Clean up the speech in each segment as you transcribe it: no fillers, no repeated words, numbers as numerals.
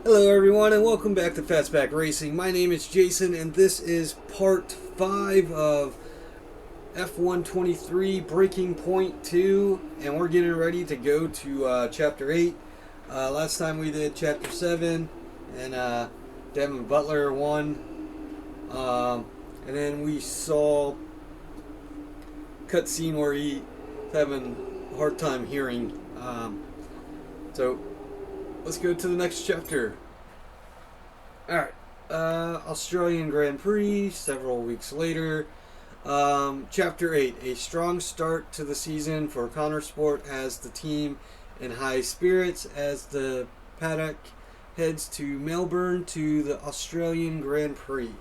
Hello everyone and welcome back to Fastback Racing. My name is Jason and this is part 5 of F123 Breaking Point 2, and we're getting ready to go to Chapter 8. Last time we did Chapter 7 and Devin Butler won, and then we saw cutscene where he's having a hard time hearing. So let's go to the next chapter. Alright, Australian Grand Prix, several weeks later. Chapter 8, a strong start to the season for Connor Sport has the team in high spirits as the paddock heads to Melbourne to the Australian Grand Prix.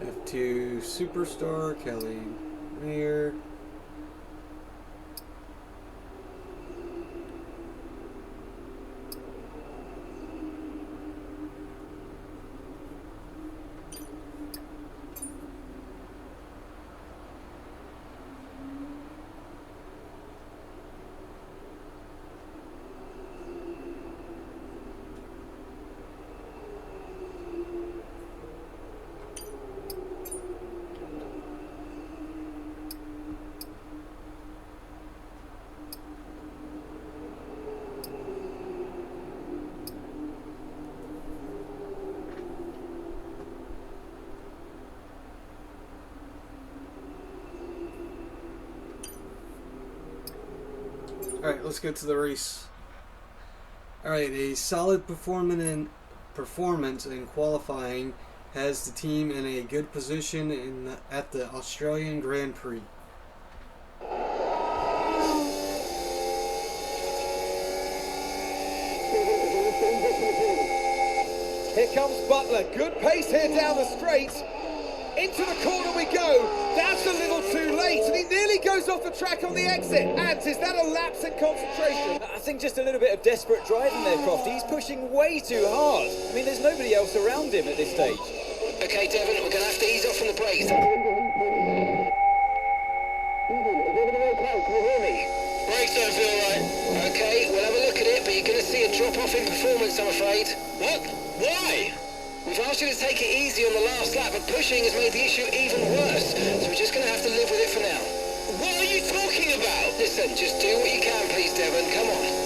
F2 Superstar, Kelly Mayer. Alright, let's get to the race. Alright, a solid performance in qualifying has the team in a good position at the Australian Grand Prix. Here comes Butler. Good pace here down the straight. Into the corner we go. That's a little too late, and he nearly goes off the track on the exit. And is that a lapse in concentration? I think just a little bit of desperate driving there, Crofty. He's pushing way too hard. I mean, there's nobody else around him at this stage. Okay, Devon, we're going to have to ease off from the brakes. Brakes don't feel right. Okay, we'll have a look at it, but you're going to see a drop-off in performance, I'm afraid. What? Why? We've asked you to take it easy on the last lap, but pushing has made the issue even worse, so we're just going to have to live with it for now. What are you talking about? Listen, just do what you can, please, Devon. Come on.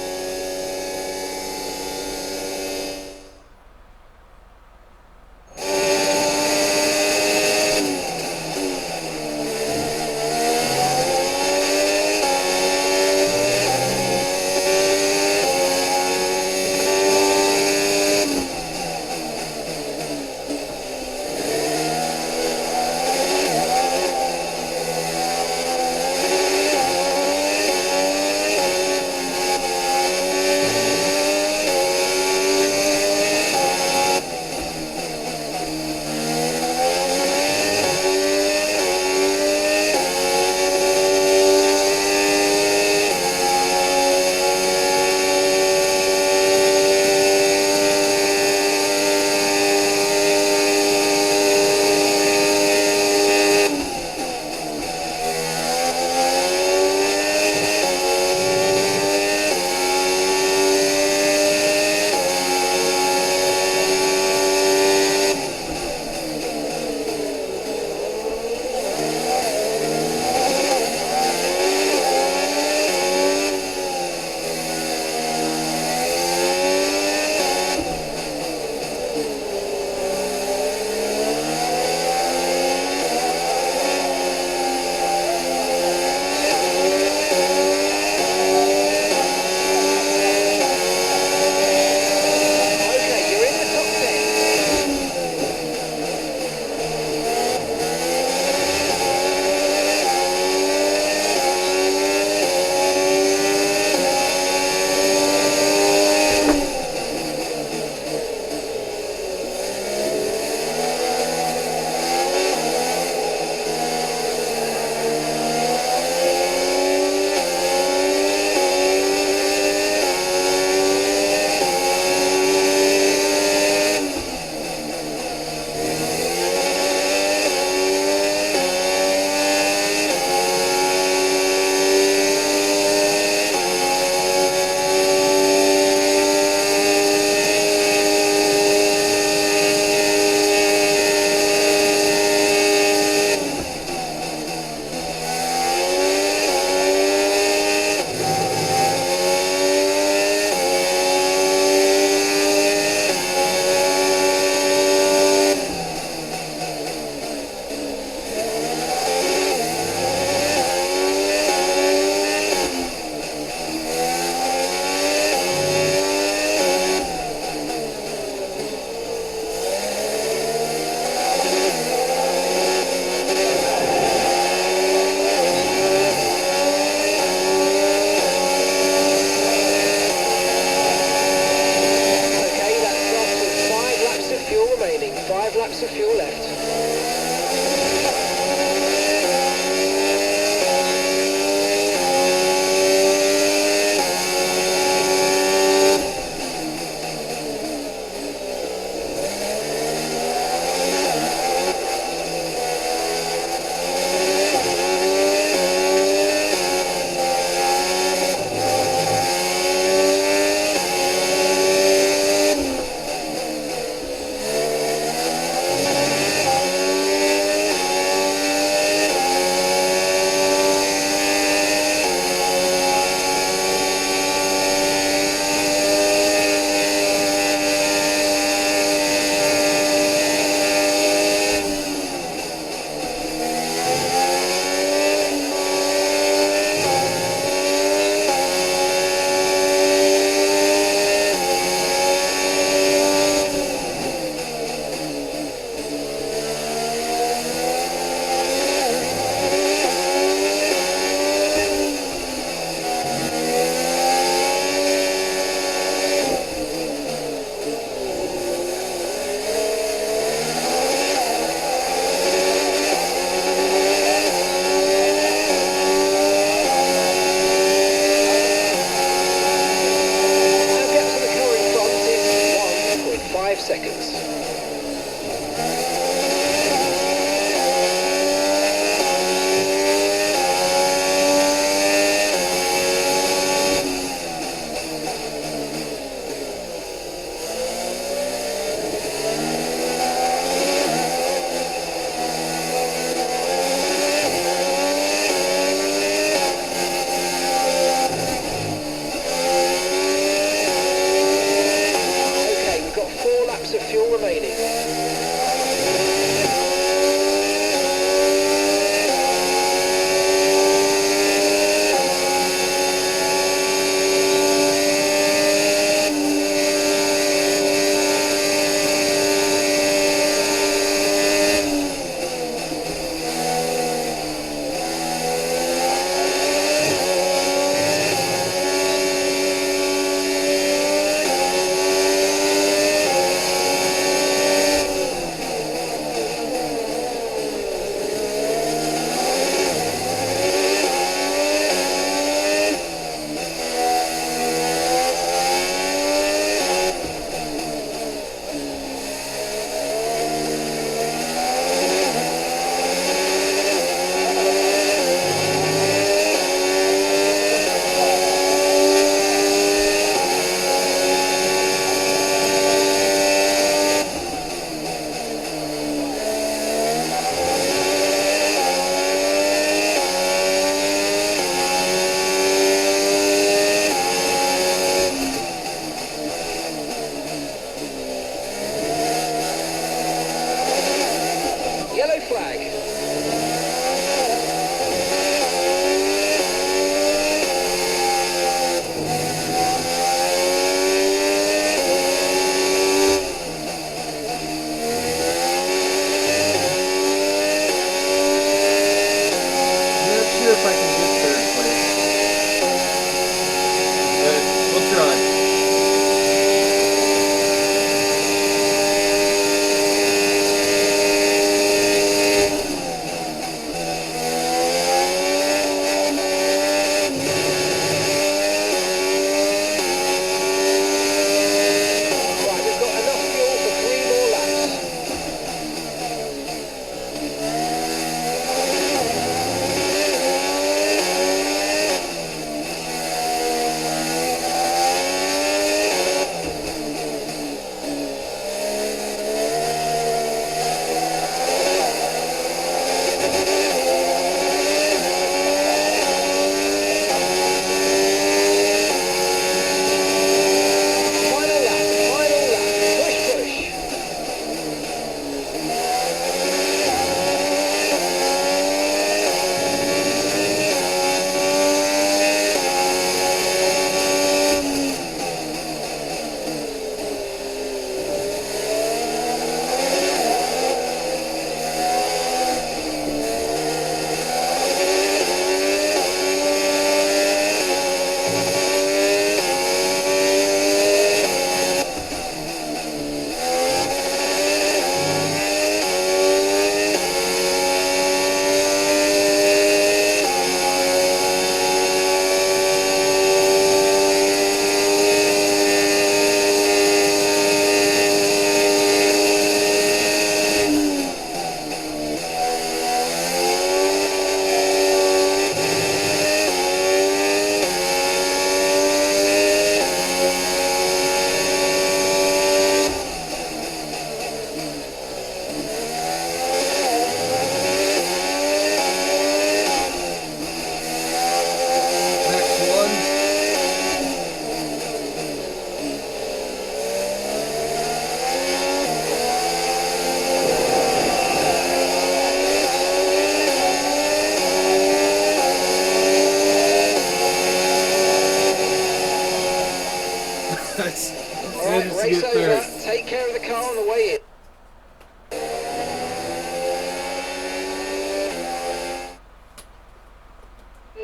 needs to race get over, third. take care of the car on the way in.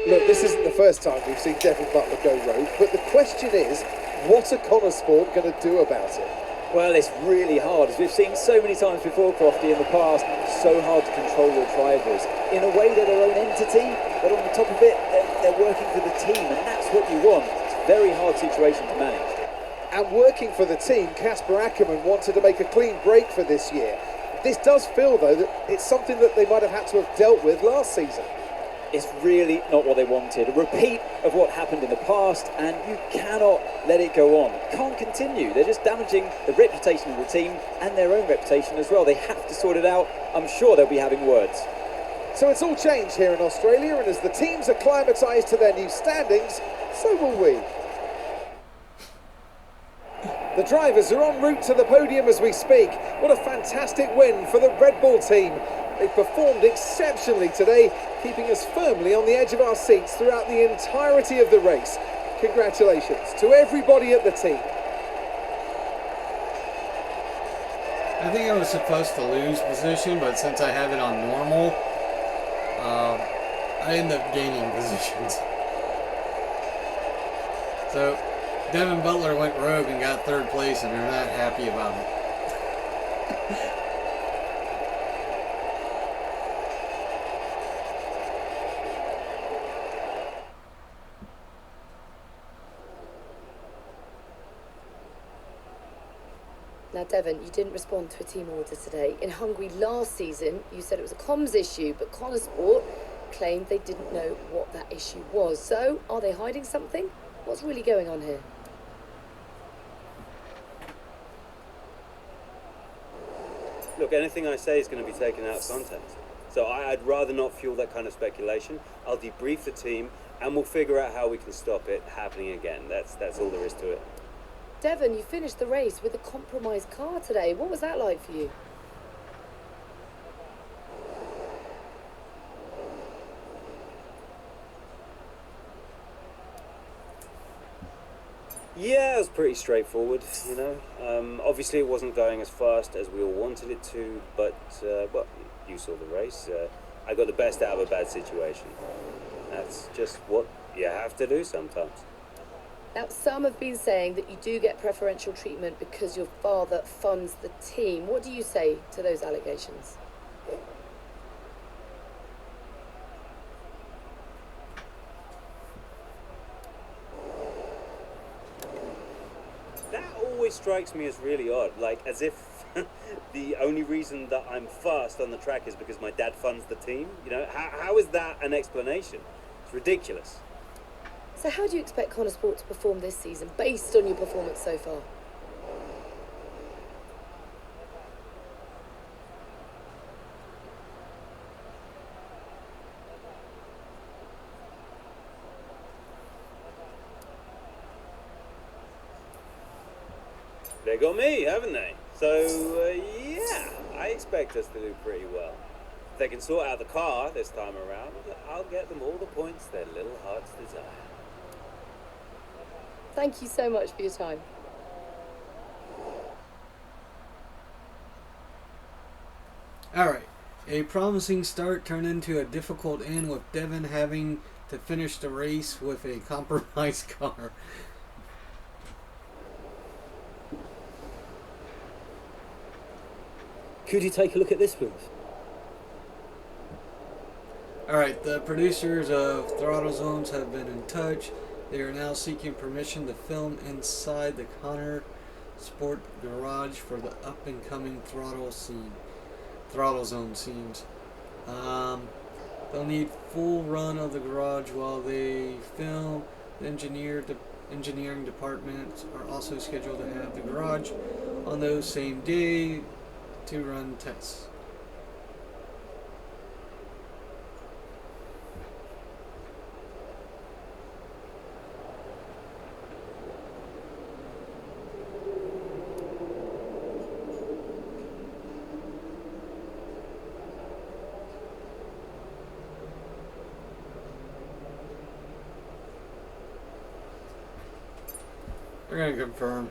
Look, this isn't the first time we've seen Devon Butler go rogue, but the question is, what are Connor Sport going to do about it? Well, it's really hard, as we've seen so many times before, Crofty, in the past. So hard to control your drivers. In a way, they're their own entity, but on the top of it, they're working for the team, and that's what you want. It's a very hard situation to manage. And working for the team, Casper Ackerman wanted to make a clean break for this year. This does feel, though, that it's something that they might have had to have dealt with last season. It's really not what they wanted. A repeat of what happened in the past, and you cannot let it go on. It can't continue. They're just damaging the reputation of the team and their own reputation as well. They have to sort it out. I'm sure they'll be having words. So it's all changed here in Australia, and as the teams acclimatised to their new standings, so will we. The drivers are en route to the podium as we speak. What a fantastic win for the Red Bull team. They performed exceptionally today, keeping us firmly on the edge of our seats throughout the entirety of the race. Congratulations to everybody at the team. I think I was supposed to lose position, but since I have it on normal, I end up gaining positions. So, Devon Butler went rogue and got third place, and they're not happy about it. Now, Devon, you didn't respond to a team order today. In Hungary last season, you said it was a comms issue, but Connor Sport claimed they didn't know what that issue was. So, are they hiding something? What's really going on here? Look, anything I say is going to be taken out of context. So I'd rather not fuel that kind of speculation. I'll debrief the team and we'll figure out how we can stop it happening again. That's all there is to it. Devon, you finished the race with a compromised car today. What was that like for you? Yeah, it was pretty straightforward, you know. Obviously it wasn't going as fast as we all wanted it to, but, well, you saw the race. I got the best out of a bad situation. That's just what you have to do sometimes. Now, some have been saying that you do get preferential treatment because your father funds the team. What do you say to those allegations? That always strikes me as really odd, like as if the only reason that I'm fast on the track is because my dad funds the team. You know, how is that an explanation? It's ridiculous. So how do you expect Connor Sport to perform this season based on your performance so far? They got me, haven't they? So, yeah, I expect us to do pretty well. If they can sort out the car this time around, I'll get them all the points their little hearts desire. Thank you so much for your time. Alright, a promising start turned into a difficult end with Devon having to finish the race with a compromised car. Could you take a look at this, please? Alright, the producers of Throttle Zones have been in touch. They are now seeking permission to film inside the Connor Sport garage for the up-and-coming Throttle Zone scenes. They'll need full run of the garage while they film. The engineering departments are also scheduled to have the garage on those same day to run tests. We're gonna confirm.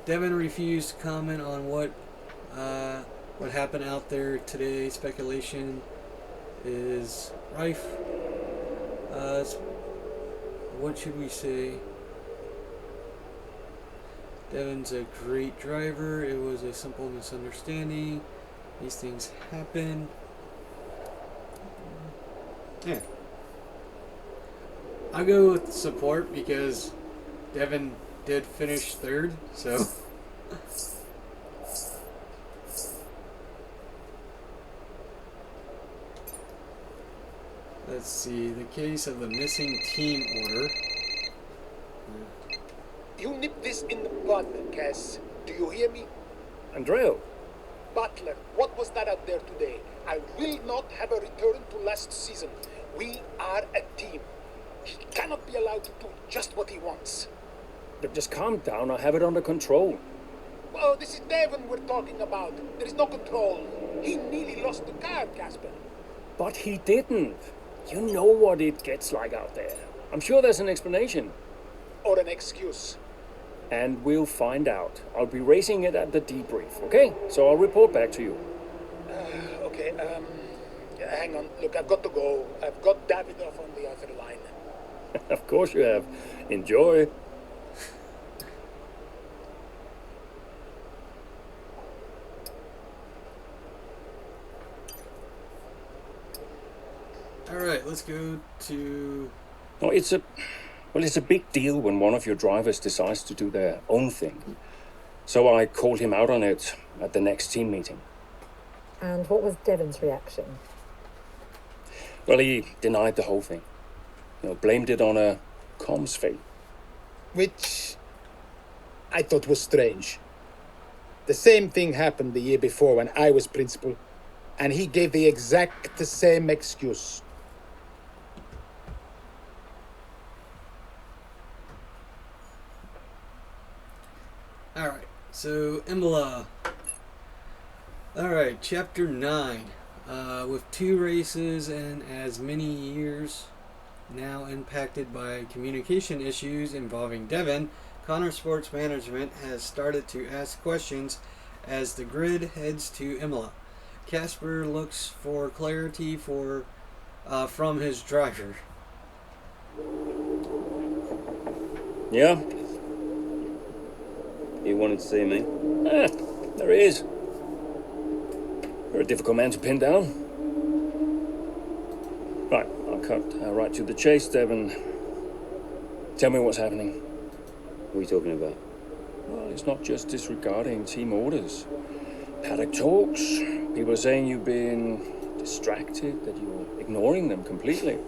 Devin refused to comment on what happened out there today. Speculation is rife. What should we say? Devin's a great driver. It was a simple misunderstanding. These things happen. Yeah. I'll go with support because Devin did finish third, so. Let's see, the case of the missing team order. You nip this in the bud, Cass. Do you hear me? Andreo, Butler, what was that out there today? I will not have a return to last season. We are a team. He cannot be allowed to do just what he wants. but just calm down. I have it under control. Oh, this is Devon we're talking about. There is no control. He nearly lost the car, Casper. But he didn't. You know what it gets like out there. I'm sure there's an explanation. Or an excuse. And we'll find out. I'll be racing it at the debrief, okay? So I'll report back to you. Okay, hang on. Look, I've got to go. I've got Davidoff on the other line. Of course you have. Enjoy. All right, let's go to. Oh, it's a big deal when one of your drivers decides to do their own thing. So I called him out on it at the next team meeting. And what was Devon's reaction? Well, he denied the whole thing. Blamed it on a comms fail. Which I thought was strange. The same thing happened the year before when I was principal, and he gave the exact same excuse. All right, so Imola. All right, Chapter 9. With 2 races and as many years now impacted by communication issues involving Devon, Connor Sports Management has started to ask questions as the grid heads to Imola. Casper looks for clarity from his driver. Yeah? You wanted to see me? There he is. You're a difficult man to pin down. Right, I'll cut right to the chase, Devon. Tell me what's happening. What are you talking about? Well, it's not just disregarding team orders. Paddock talks. People are saying you've been distracted, that you're ignoring them completely.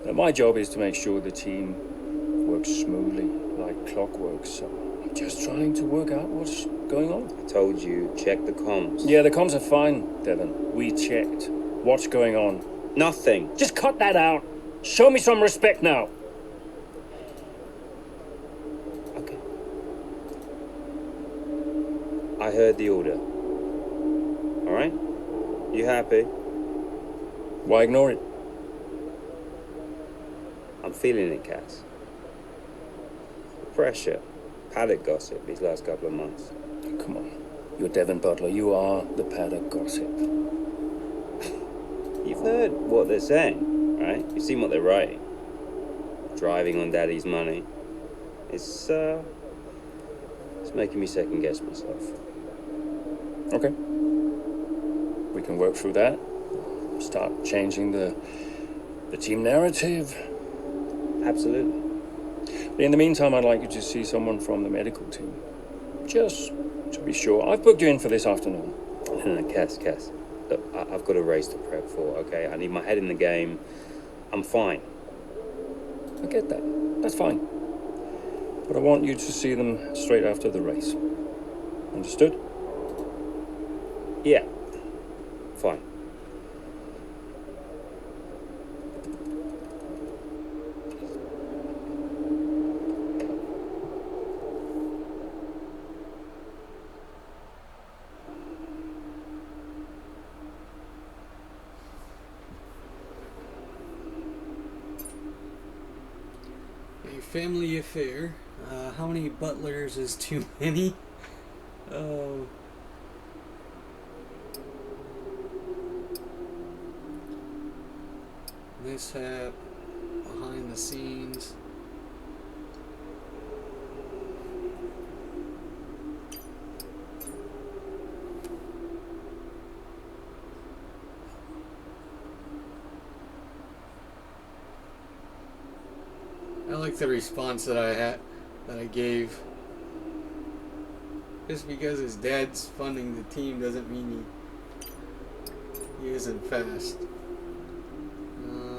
Now, my job is to make sure the team works smoothly, like clockwork, so I'm just trying to work out what's going on. I told you, check the comms. Yeah, the comms are fine, Devon. We checked. What's going on? Nothing. Just cut that out. Show me some respect now. Okay. I heard the order. All right? You happy? Why ignore it? I'm feeling it, Cass. The pressure. Paddock gossip these last couple of months. Come on. You're Devon Butler. You are the paddock gossip. You've heard what they're saying, right? You've seen what they're writing. Driving on Daddy's money. It's making me second guess myself. Okay. We can work through that. Start changing the team narrative. Absolutely. In the meantime, I'd like you to see someone from the medical team. Just to be sure. I've booked you in for this afternoon. No, Cass. Look, I've got a race to prep for, okay? I need my head in the game. I'm fine. I get that. That's fine. But I want you to see them straight after the race. Understood? Yeah. Fine. family affair. How many butlers is too many? Mishap behind the scenes. I like the response that I gave. Just because his dad's funding the team doesn't mean he isn't fast.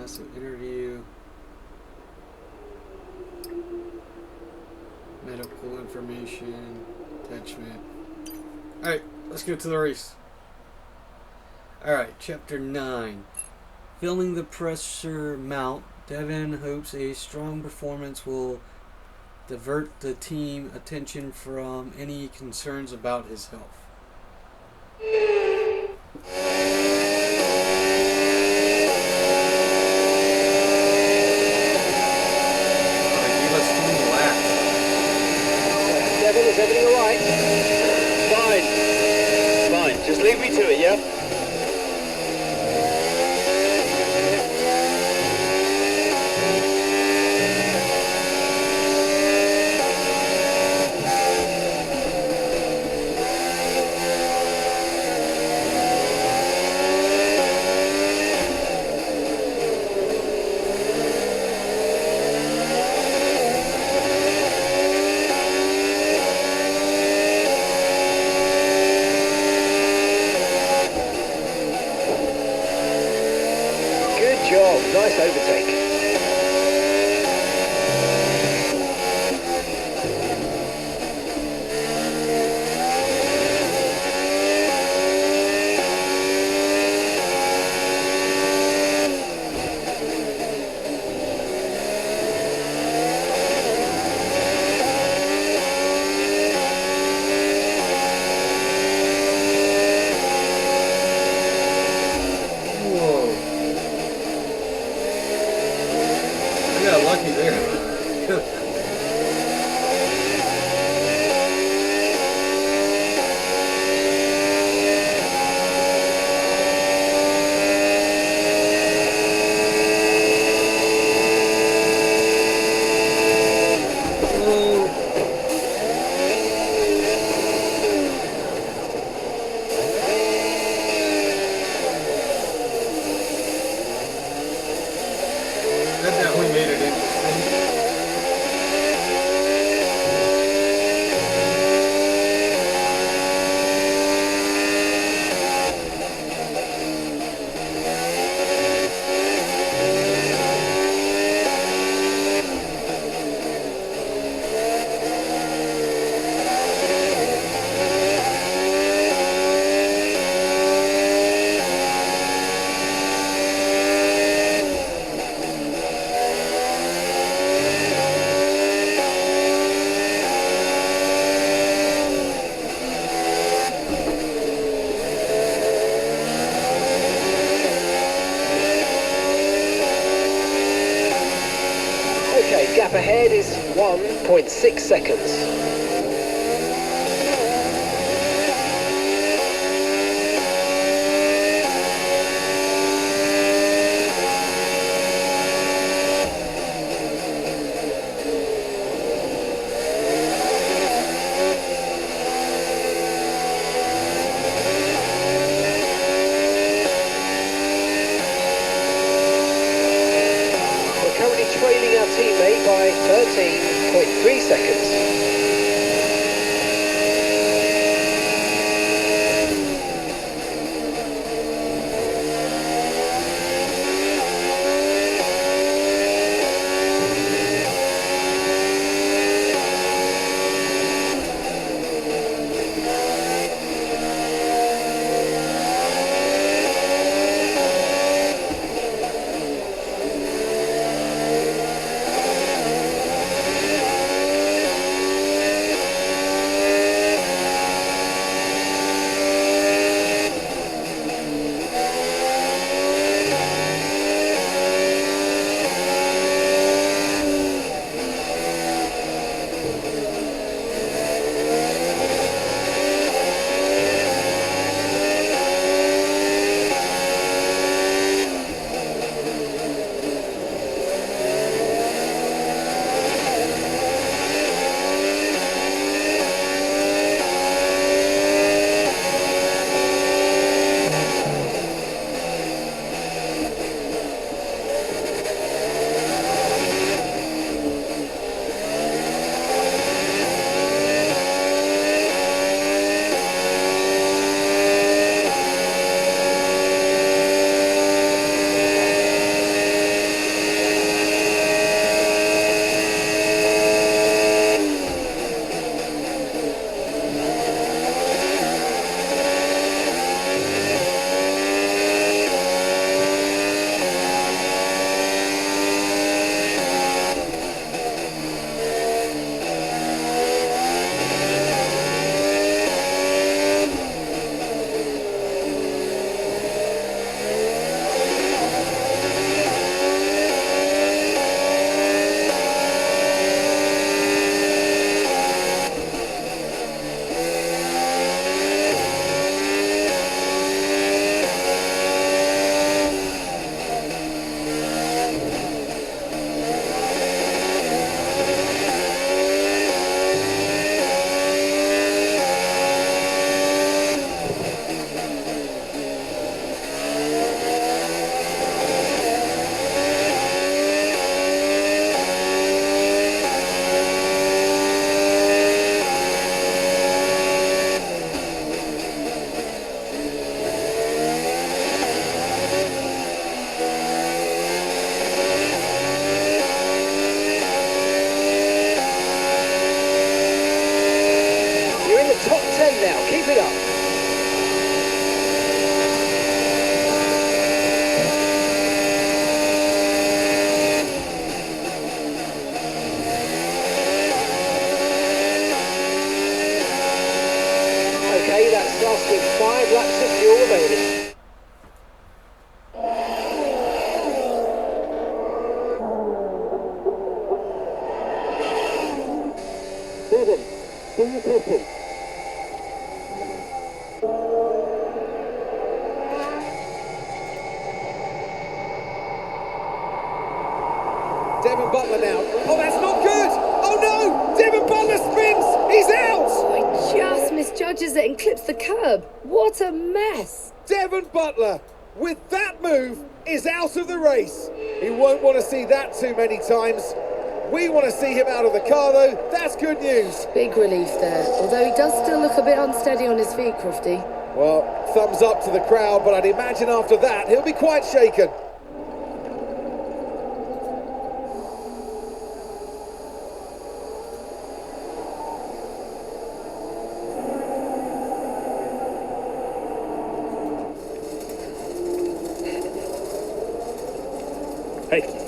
So interview, medical information, attachment. Alright, let's go to the race. Alright, chapter 9. Feeling the pressure mount, Devin hopes a strong performance will divert the team attention from any concerns about his health. Devin, is everything alright? Fine. Just leave me to it, yeah? Nice overtake. Lucky there. That definitely made it interesting. Okay, gap ahead is 1.6 seconds. Trailing our teammate by 13.3 seconds. Butler now. Oh, that's not good. Oh no, Devon Butler spins. He's out. Oh, he just misjudges it and clips the curb. What a mess. Devon Butler, with that move, is out of the race. He won't want to see that too many times. We want to see him out of the car, though. That's good news. Big relief there, although he does still look a bit unsteady on his feet, Crofty. Well, thumbs up to the crowd, but I'd imagine after that, he'll be quite shaken. Hey.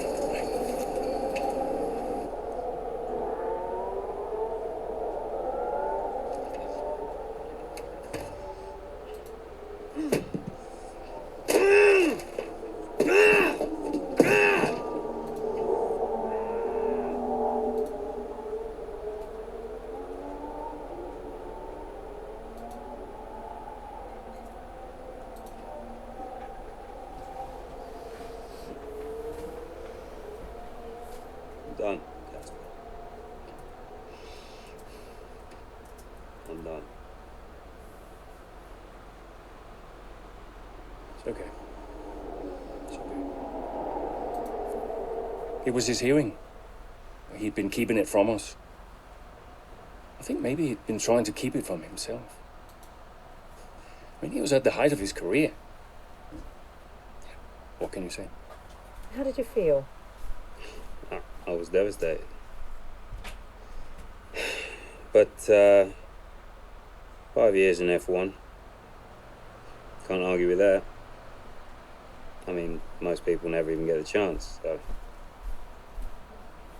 Done, Casper. I'm done. It's okay. It's okay. It was his hearing. He'd been keeping it from us. I think maybe he'd been trying to keep it from himself. I mean, he was at the height of his career. What can you say? How did you feel? I was devastated. But 5 years in F1. Can't argue with that. I mean, most people never even get a chance, so.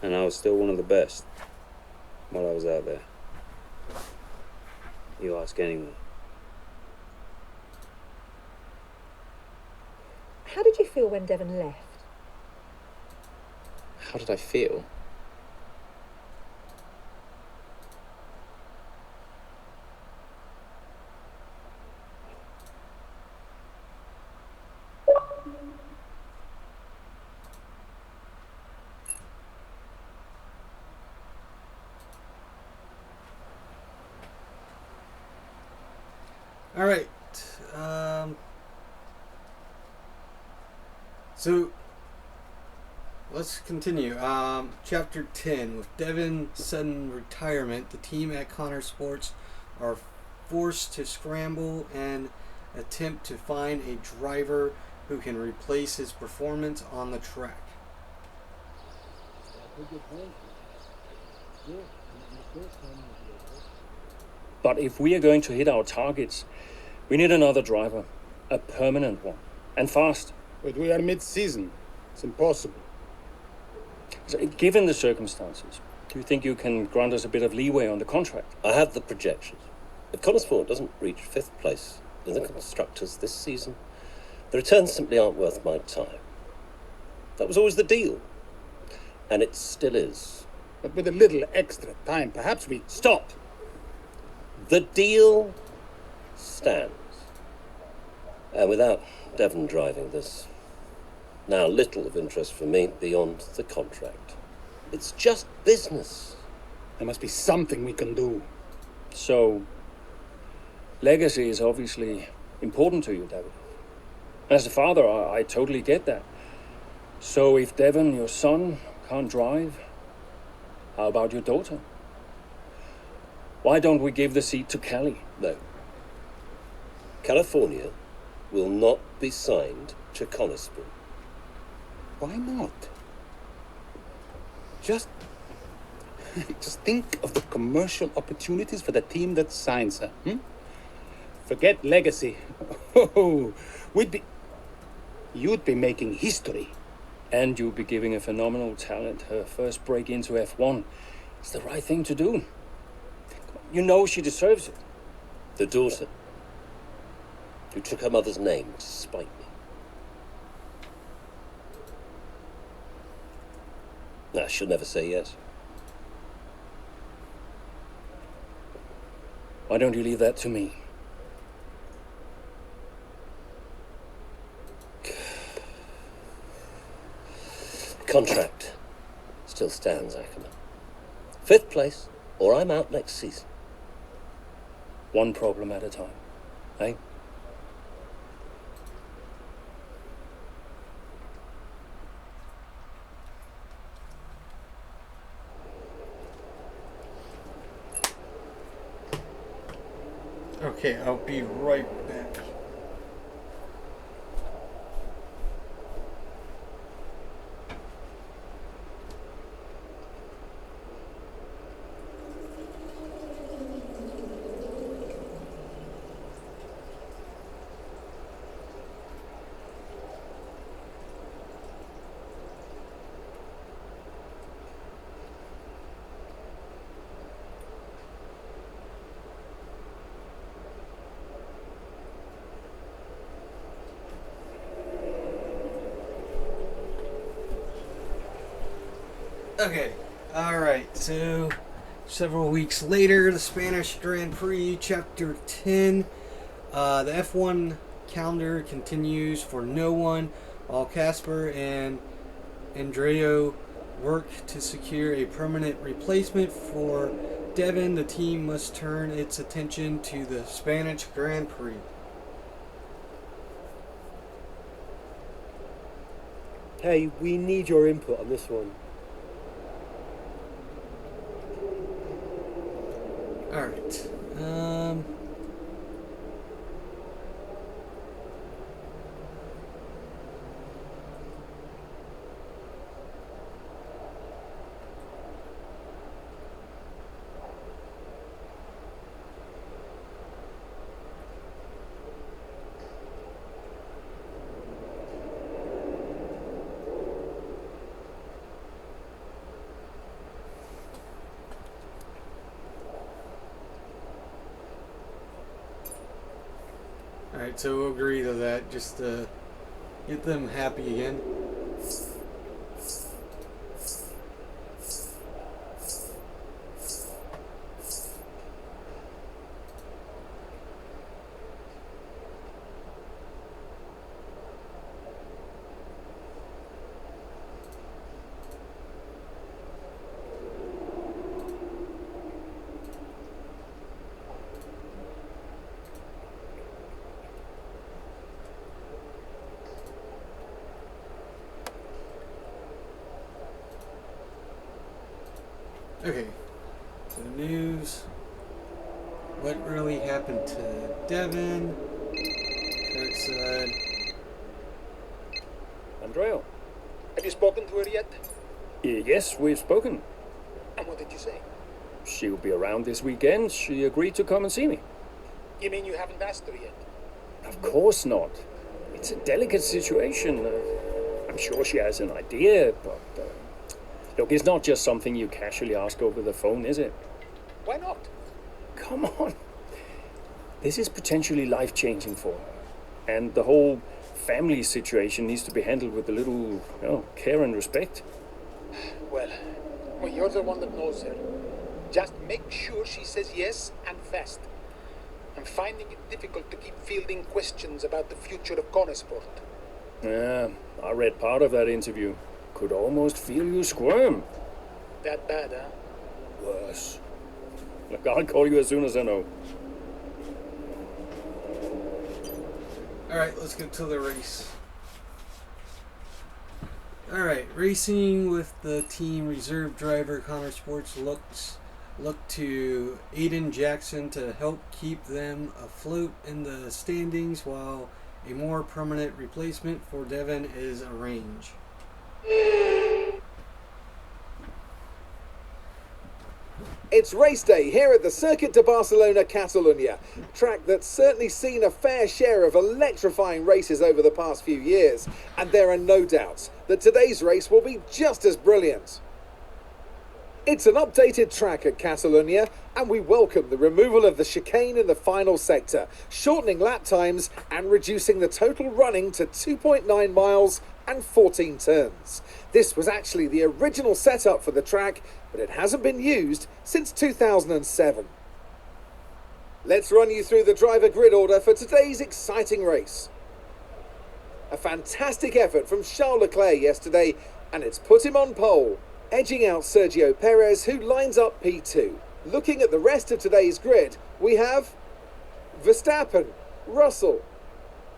And I was still one of the best while I was out there. You ask anyone. How did you feel when Devon left? How did I feel? All right. So let's continue. Chapter 10. With Devon's sudden retirement, the team at Connor Sports are forced to scramble and attempt to find a driver who can replace his performance on the track. But if we are going to hit our targets, we need another driver. A permanent one. And fast. But we are mid-season. It's impossible. So, given the circumstances, do you think you can grant us a bit of leeway on the contract? I have the projections. If Connorsport doesn't reach 5th place in the constructors this season, the returns simply aren't worth my time. That was always the deal. And it still is. But with a little extra time, perhaps we... Stop! The deal stands. And without Devon driving, there's now little of interest for me beyond the contract. It's just business. There must be something we can do. So, legacy is obviously important to you, David. As a father, I totally get that. So if Devon, your son, can't drive, how about your daughter? Why don't we give the seat to Kelly? No. California will not be signed to Connorsport. Why not? Just think of the commercial opportunities for the team that signs her. Forget legacy. Oh, you'd be making history. And you'll be giving a phenomenal talent her first break into F1. It's the right thing to do. You know she deserves it. The daughter who took her mother's name to spite me. Nah, she'll never say yes. Why don't you leave that to me? Contract. It's still stands, Ackerman. 5th place, or I'm out next season. One problem at a time, eh? Okay, I'll be right back. Okay, alright, so several weeks later, the Spanish Grand Prix, Chapter 10. The F1 calendar continues for no one, while Casper and Andrea work to secure a permanent replacement for Devon. The team must turn its attention to the Spanish Grand Prix. Hey, we need your input on this one. Alright. Alright, so we'll agree to that, just to get them happy again. Okay, so news. What really happened to Devon? Track side. Andrea? Have you spoken to her yet? Yes, we've spoken. And what did you say? She'll be around this weekend. She agreed to come and see me. You mean you haven't asked her yet? Of course not. It's a delicate situation. I'm sure she has an idea, but... look, it's not just something you casually ask over the phone, is it? Why not? Come on. This is potentially life-changing for her. And the whole family situation needs to be handled with a little, care and respect. Well, you're the one that knows her. Just make sure she says yes and fast. I'm finding it difficult to keep fielding questions about the future of Conesport. Yeah, I read part of that interview. Could almost feel you squirm. That bad, huh? Worse. Look, I'll call you as soon as I know. Alright, let's get to the race. Alright, racing with the team reserve driver Connor Sports look to Aiden Jackson to help keep them afloat in the standings while a more permanent replacement for Devon is arranged. It's race day here at the Circuit de Barcelona, Catalunya, track that's certainly seen a fair share of electrifying races over the past few years, and there are no doubts that today's race will be just as brilliant. It's an updated track at Catalunya, and we welcome the removal of the chicane in the final sector, shortening lap times and reducing the total running to 2.9 miles and 14 turns. This was actually the original setup for the track, but it hasn't been used since 2007. Let's run you through the driver grid order for today's exciting race. A fantastic effort from Charles Leclerc yesterday, and it's put him on pole. edging out Sergio Perez, who lines up P2. Looking at the rest of today's grid, we have Verstappen, Russell,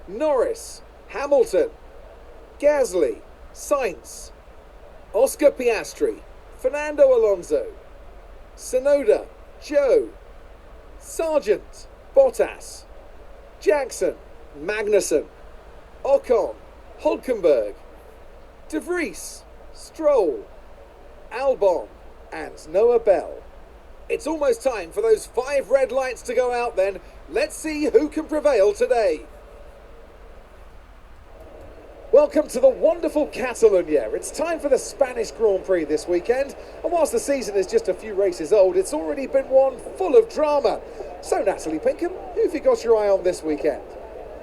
Norris, Hamilton, Gasly, Sainz, Oscar Piastri, Fernando Alonso, Tsunoda, Joe, Sargent, Bottas, Jackson, Magnussen, Ocon, Hulkenberg, De Vries, Stroll, Albon and Noah Bell. It's almost time for those 5 red lights to go out then. Let's see who can prevail today. Welcome to the wonderful Catalonia. It's time for the Spanish Grand Prix this weekend. And whilst the season is just a few races old, it's already been one full of drama. So Natalie Pinkham, who have you got your eye on this weekend?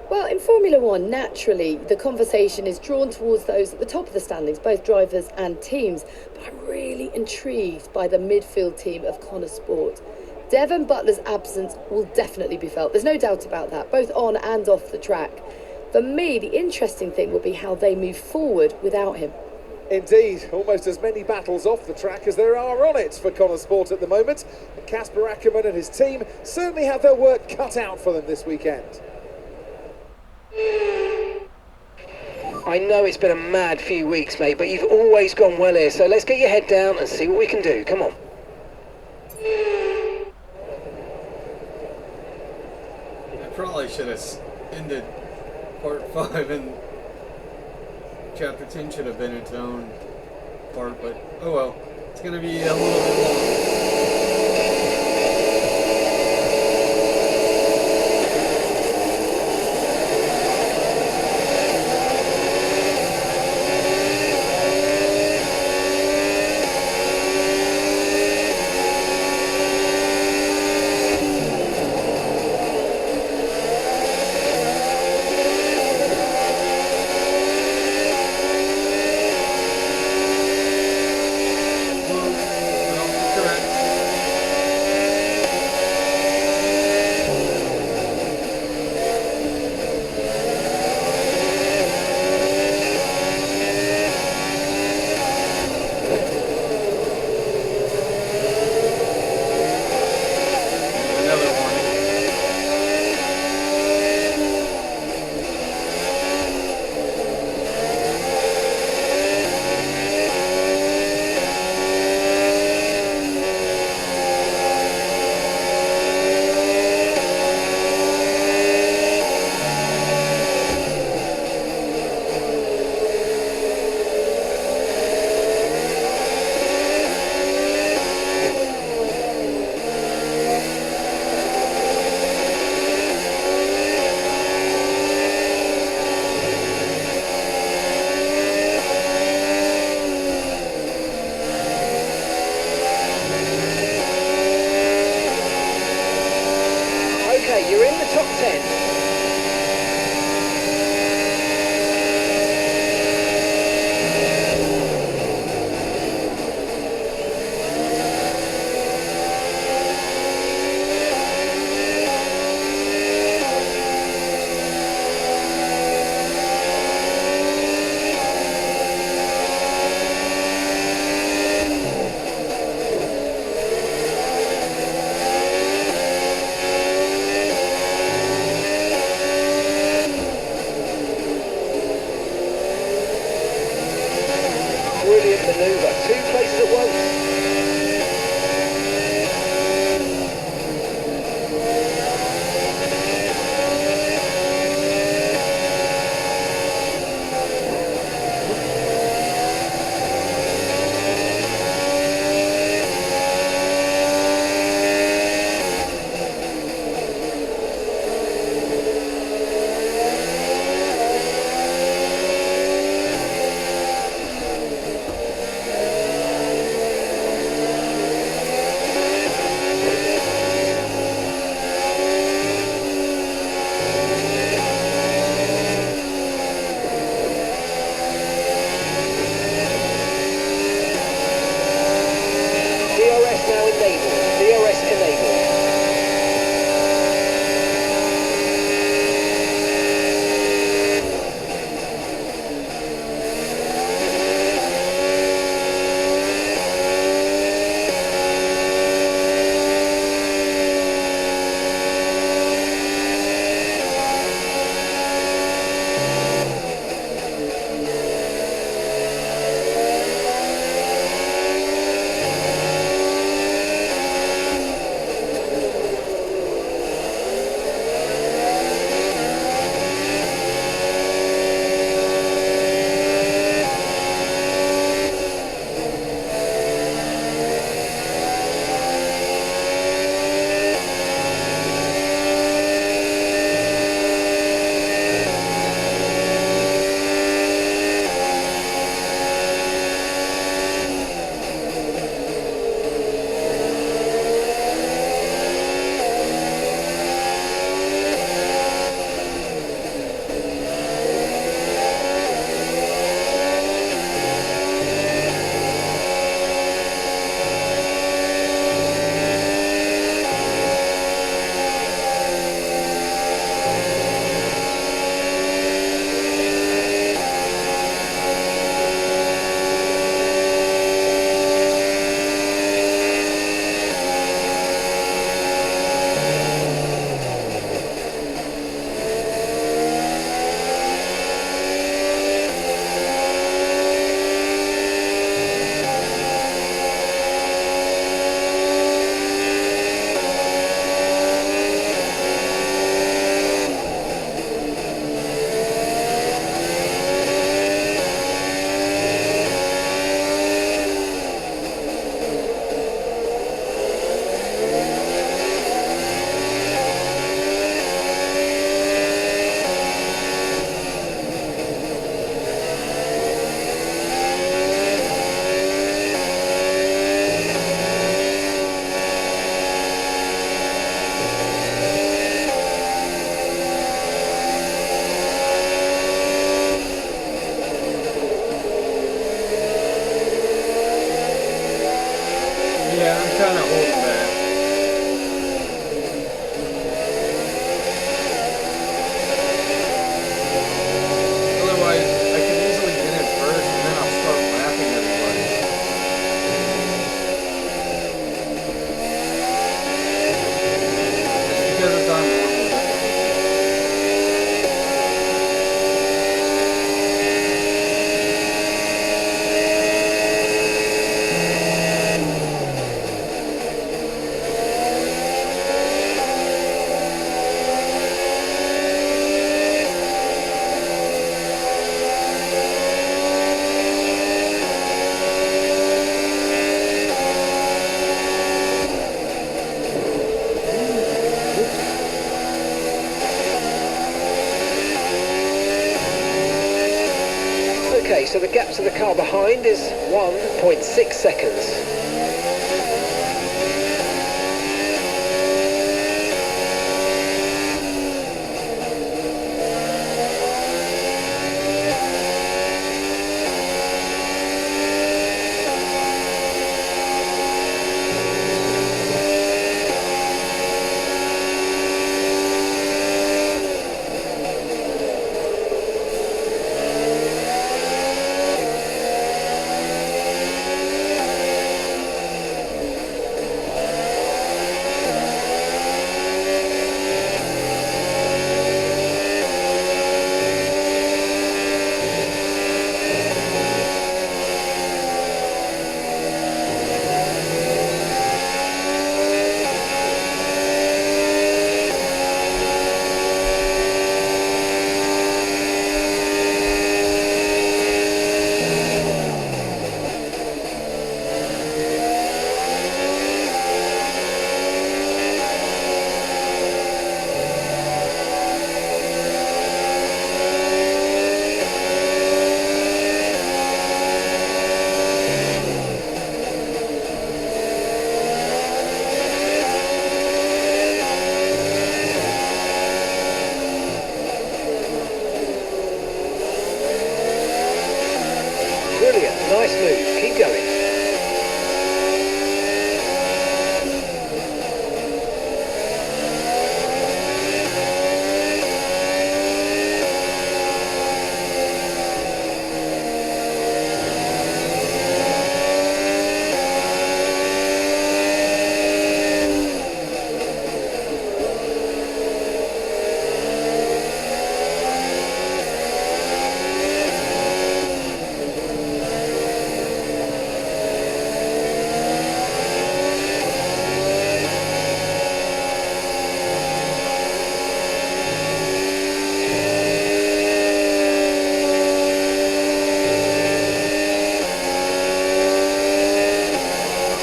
Well, in Formula One, naturally, the conversation is drawn towards those at the top of the standings, both drivers and teams. But I'm really intrigued by the midfield team of Connor Sport. Devon Butler's absence will definitely be felt. There's no doubt about that, both on and off the track. For me, the interesting thing will be how they move forward without him. Indeed, almost as many battles off the track as there are on it for Connor Sport at the moment. And Casper Ackermann and his team certainly have their work cut out for them this weekend. I know it's been a mad few weeks, mate, but you've always gone well here, so let's get your head down and see what we can do. Come on. I probably should have ended part 5 and chapter 10 should have been its own part, but oh well. It's going to be a little bit long. You're in the top 10. Brilliant manoeuvre, 2 places at once. Okay, so the gap to the car behind is 1.6 seconds. Brilliant, nice move, keep going.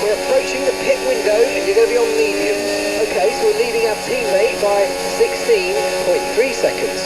We're approaching the pit window and you're going to be on mediums. Okay, so we're leading our teammate by 16.3 seconds.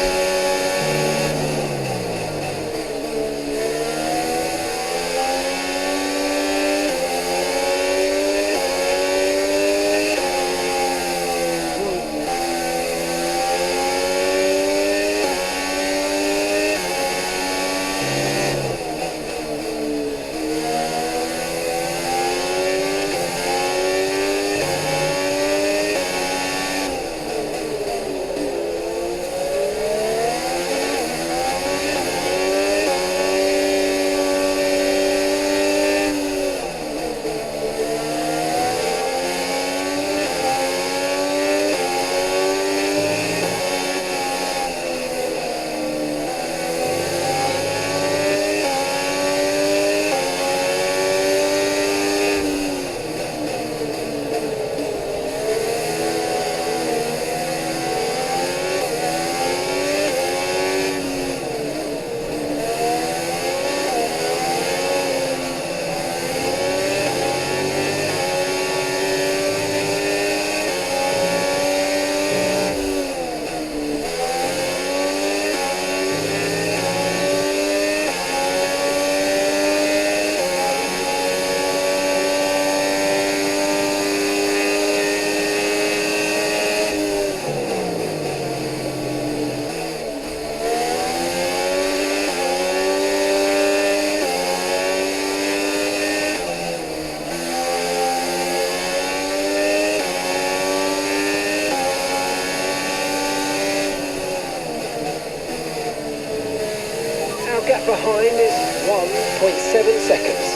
Our gap behind is 1.7 seconds.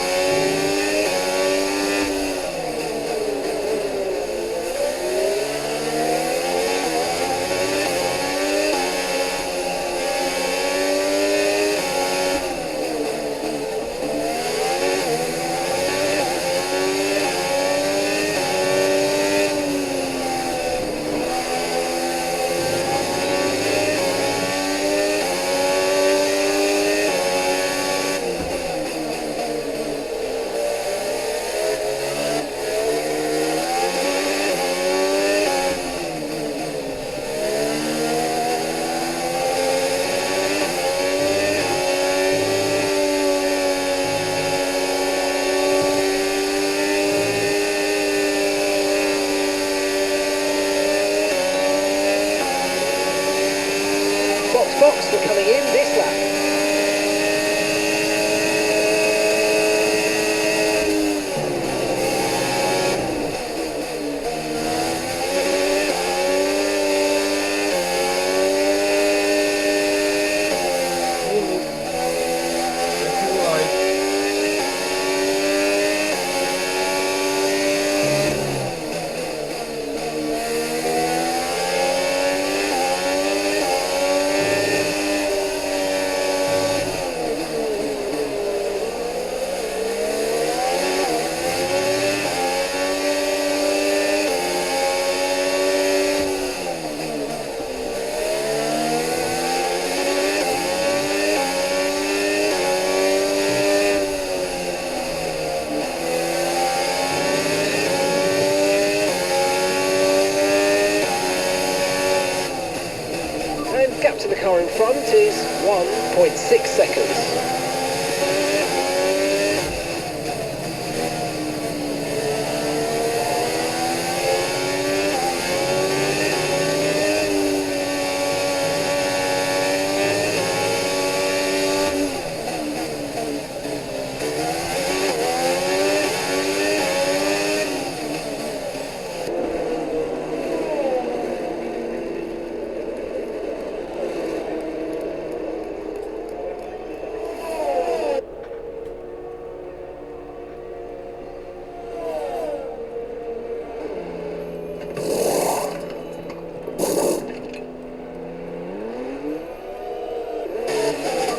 6 seconds.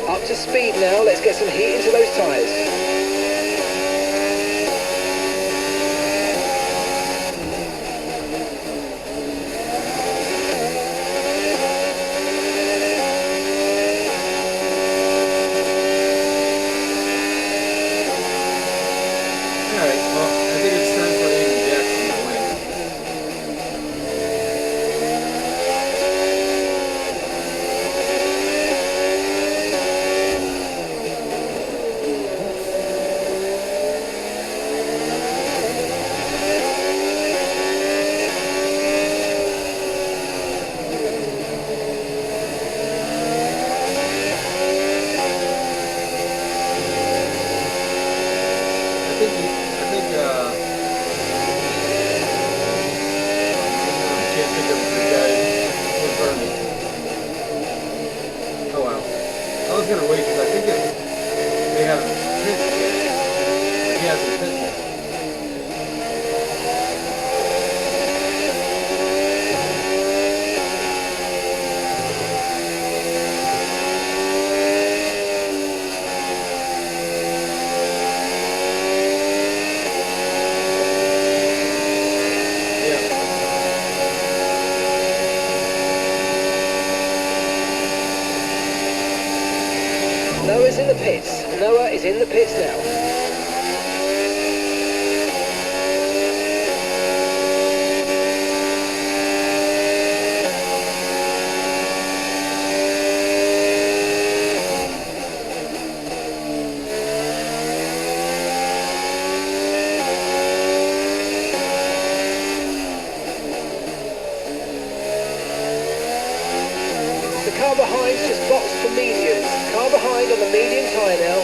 Up to speed now, let's get some heat into those tyres. Alright, well, I think it's time for Aiden Jackson to win. Can't think of the guy in front of me. Oh wow. I was gonna wait because I think they haven't hit yet. He hasn't hit yet. Noah's in the pits. Noah is in the pits now. The car behind's just boxed for mediums. Car behind on the medium tyre now.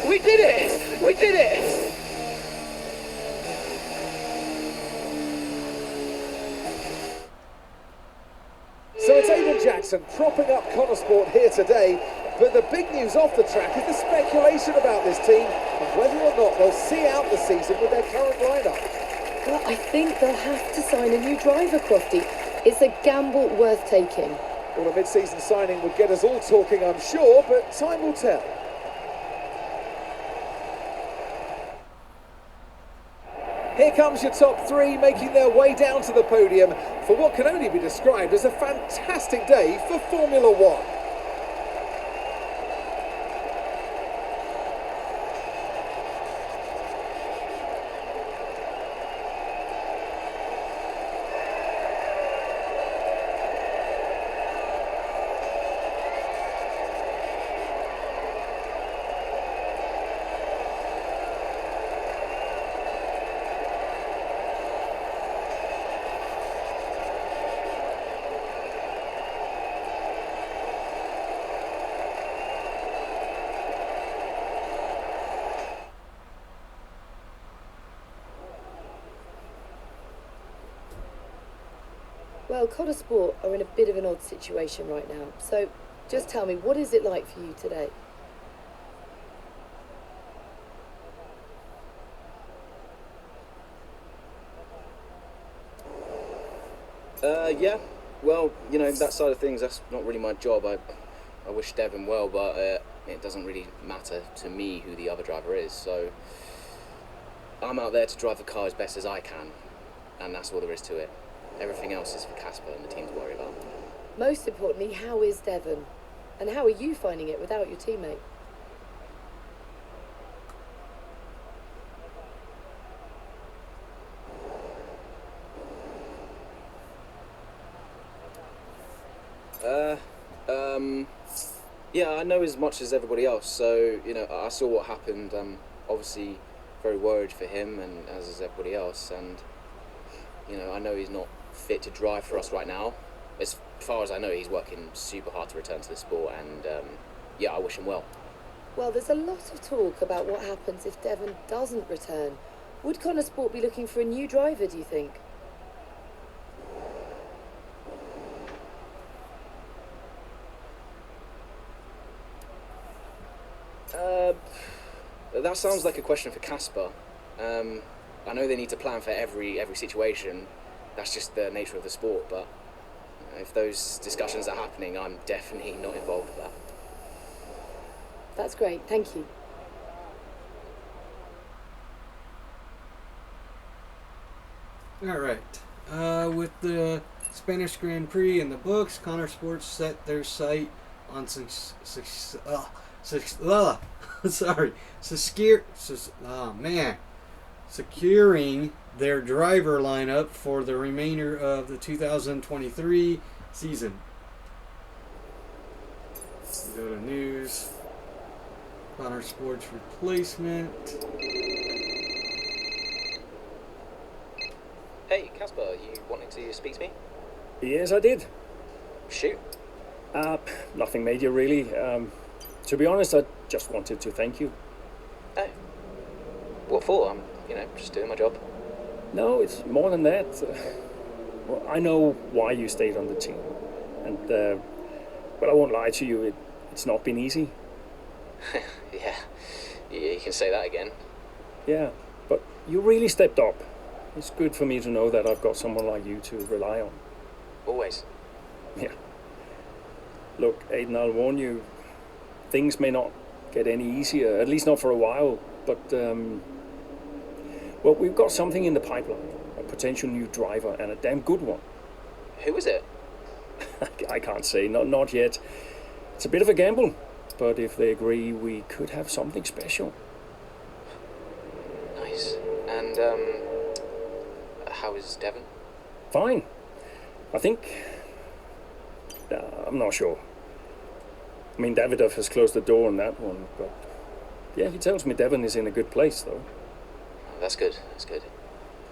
We did it! We did it! So it's Aidan Jackson propping up Connor Sport here today, but the big news off the track is the speculation about this team and whether or not they'll see out the season with their current lineup. Well, I think they'll have to sign a new driver, Crofty. It's a gamble worth taking. Well, a mid-season signing would get us all talking, I'm sure, but time will tell. Here comes your top three making their way down to the podium for what can only be described as a fantastic day for Formula One. Well, Connor Sport are in a bit of an odd situation right now. So just tell me, what is it like for you today? Yeah, well, you know, that side of things, that's not really my job. I wish Devon well, but it doesn't really matter to me who the other driver is, so I'm out there to drive the car as best as I can, and that's all there is to it. Everything else is for Casper and the team to worry about. Most importantly, how is Devon? And how are you finding it without your teammate? Yeah, I know as much as everybody else, so, you know, I saw what happened. Obviously very worried for him, and as is everybody else, and, you know, I know he's not fit to drive for us right now. As far as I know, he's working super hard to return to the sport, and, yeah, I wish him well. Well, there's a lot of talk about what happens if Devon doesn't return. Would Connor Sport be looking for a new driver, do you think? That sounds like a question for Casper. I know they need to plan for every situation. That's just the nature of the sport, but if those discussions are happening, I'm definitely not involved with that. That's great, thank you. All right. With the Spanish Grand Prix in the books, Connor Sports set their sight on securing their driver lineup for the remainder of the 2023 season. Go to news. Connor Sports replacement. Hey, Casper, you wanting to speak to me? Yes, I did. Shoot. Nothing major, really. To be honest, I just wanted to thank you. Oh. What for? I'm, just doing my job. No, it's more than that. Well, I know why you stayed on the team. And, but I won't lie to you, it's not been easy. Yeah, you can say that again. Yeah, but you really stepped up. It's good for me to know that I've got someone like you to rely on. Always. Yeah. Look, Aidan, I'll warn you, things may not get any easier, at least not for a while, but, well, we've got something in the pipeline, a potential new driver, and a damn good one. Who is it? I can't say, not yet. It's a bit of a gamble, but if they agree, we could have something special. Nice. And, how is Devon? Fine. I think... I'm not sure. I mean, Davidoff has closed the door on that one, but... Yeah, he tells me Devon is in a good place, though. That's good, that's good.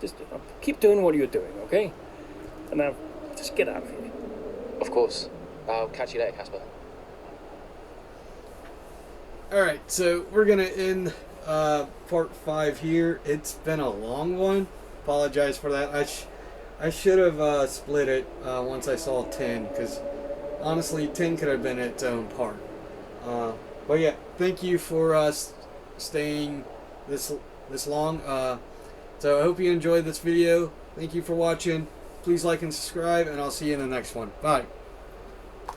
Just keep doing what you're doing, okay? And now, just get out of here. Of course. I'll catch you later, Casper. Alright, so we're going to end part 5 here. It's been a long one. Apologize for that. I should have split it once I saw 10, because honestly 10 could have been its own part. But yeah, thank you for staying this long. So I hope you enjoyed this video. Thank you for watching. Please like and subscribe, and I'll see you in the next one. Bye.